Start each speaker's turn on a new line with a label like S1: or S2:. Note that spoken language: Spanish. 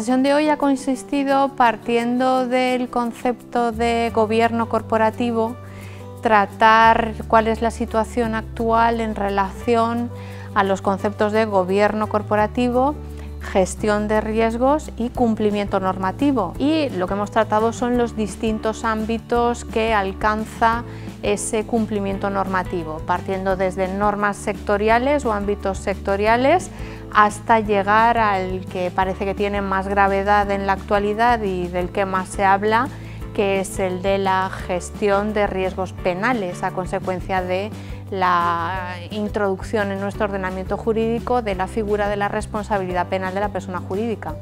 S1: sesión de hoy ha consistido, partiendo del concepto de gobierno corporativo, tratar cuál es la situación actual en relación a los conceptos de gobierno corporativo, gestión de riesgos y cumplimiento normativo. Y lo que hemos tratado son los distintos ámbitos que alcanza ese cumplimiento normativo, partiendo desde normas sectoriales o ámbitos sectoriales hasta llegar al que parece que tiene más gravedad en la actualidad y del que más se habla, que es el de la gestión de riesgos penales a consecuencia de la introducción en nuestro ordenamiento jurídico de la figura de la responsabilidad penal de la persona jurídica.